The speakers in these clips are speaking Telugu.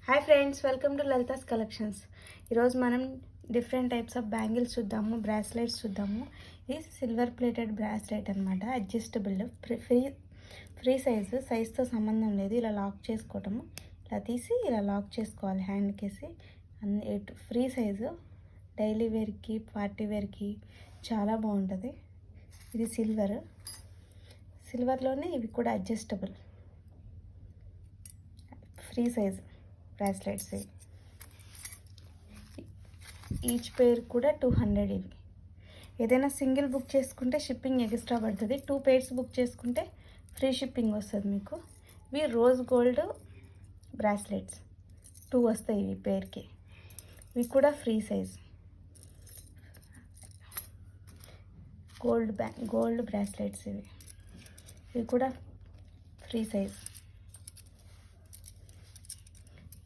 Hi friends, welcome to Lalitha's collections. ఈరోజు మనం డిఫరెంట్ టైప్స్ ఆఫ్ బ్యాంగిల్స్ చూద్దాము, బ్రాస్లెట్స్ చూద్దాము. ఇది సిల్వర్ ప్లేటెడ్ బ్రాస్లెట్ అనమాట, అడ్జస్టబుల్, ఫ్రీ సైజ్తో సంబంధం లేదు. ఇలా లాక్ చేసుకోవటము, ఇలా తీసి ఇలా లాక్ చేసుకోవాలి హ్యాండ్కేసి. ఫ్రీ సైజు, డైలీ వేర్కి, పార్టీ వేర్కి చాలా బాగుంటుంది. ఇది సిల్వర్లోనే ఇవి కూడా adjustable free size bracelets. Each పేర్ కూడా 200. ఇవి ఏదైనా సింగిల్ బుక్ చేసుకుంటే షిప్పింగ్ ఎక్స్ట్రా పడుతుంది. 2 pairs బుక్ చేసుకుంటే ఫ్రీ షిప్పింగ్ వస్తుంది మీకు. ఇవి రోజ్ గోల్డ్ బ్రాస్లెట్స్ 2 వస్తాయి ఇవి పేర్కి. ఇవి కూడా ఫ్రీ సైజ్ గోల్డ్ బ్రాస్లెట్స్. ఇవి కూడా ఫ్రీ సైజ్.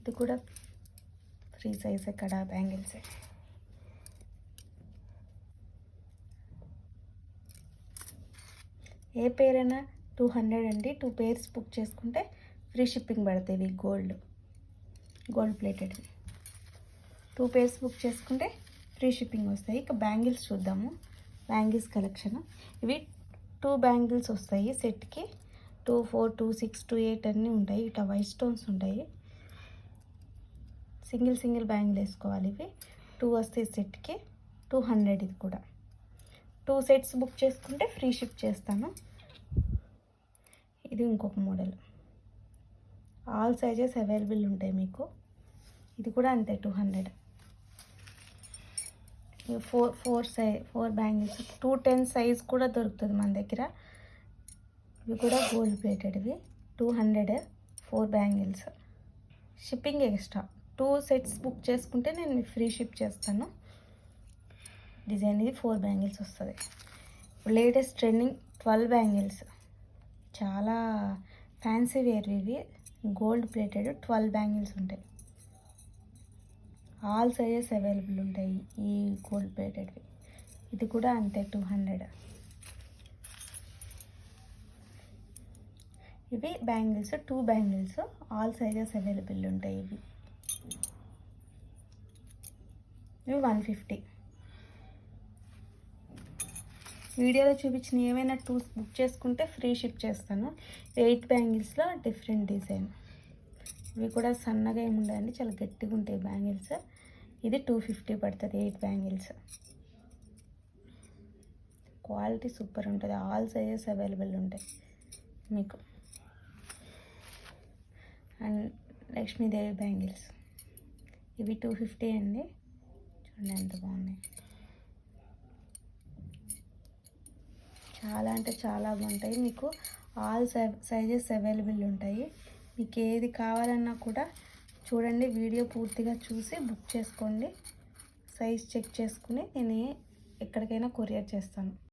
ఇది కూడా ఫ్రీ సైజ్ ఇక్కడ బ్యాంగిల్స్. ఏ పేర్ అయినా 200 అండి. 2 pairs బుక్ చేసుకుంటే ఫ్రీ షిప్పింగ్ పడుతుంది. గోల్డ్ ప్లేటెడ్ 2 pairs బుక్ చేసుకుంటే ఫ్రీ షిప్పింగ్ వస్తాయి. ఇక బ్యాంగిల్స్ చూద్దాము. Bangles collection. ఇవి 2 బ్యాంగిల్స్ వస్తాయి సెట్కి. 2, 4, 2, 6, 2, 8 అన్నీ ఉంటాయి. ఇట్లా వైట్ స్టోన్స్ ఉంటాయి. సింగిల్ బ్యాంగిల్ వేసుకోవాలి. ఇవి 2 వస్తాయి సెట్కి, 200. ఇది కూడా 2 sets బుక్ చేసుకుంటే ఫ్రీ షిప్ చేస్తాను. ఇది ఇంకొక మోడల్, ఆల్ సైజెస్ అవైలబుల్ ఉంటాయి మీకు. ఇది కూడా అంతే 200. 4 బ్యాంగిల్స్, 210 సైజ్ కూడా దొరుకుతుంది మన దగ్గర. ఇవి కూడా గోల్డ్ ప్లేటెడ్. ఇవి 200, 4 bangles. Shipping extra. 2 sets book చేసుకుంటే నేను ఫ్రీ షిప్ చేస్తాను. డిజైన్ ఇది 4 బ్యాంగిల్స్ వస్తుంది. లేటెస్ట్ ట్రెండింగ్ 12 బ్యాంగిల్స్, చాలా ఫ్యాన్సీ వేర్. ఇవి గోల్డ్ ప్లేటెడ్ 12 బ్యాంగిల్స్ ఉంటాయి. ఆల్ సైజెస్ అవైలబుల్ ఉంటాయి ఈ గోల్డ్ ప్లేటెడ్వి. ఇది కూడా అంతే 200. ఇవి bangles, 2 bangles, all sizes available ఉంటాయి. ఇవి 150. వీడియోలో చూపించిన ఏమైనా 2 బుక్ చేసుకుంటే ఫ్రీ షిప్ చేస్తాను. 8 బ్యాంగిల్స్లో డిఫరెంట్ డిజైన్. ఇవి కూడా సన్నగా ఏమి ఉండదండి, చాలా గట్టిగా ఉంటాయి బ్యాంగిల్స్. ఇది 250 పడుతుంది 8 బ్యాంగిల్స్. క్వాలిటీ సూపర్ ఉంటుంది. ఆల్ సైజెస్ అవైలబుల్ ఉంటాయి మీకు. అండ్ లక్ష్మీదేవి బ్యాంగిల్స్, ఇవి 250 అండి. చూడండి ఎంత బాగున్నాయి. చాలా అంటే చాలా బాగుంటాయి. మీకు ఆల్ సైజెస్ అవైలబుల్ ఉంటాయి. మీకు ఏది కావాలన్నా కూడా చూడండి, వీడియో పూర్తిగా చూసి బుక్ చేసుకోండి. సైజ్ చెక్ చేసుకుని నేను ఎక్కడికైనా కొరియర్ చేస్తాను.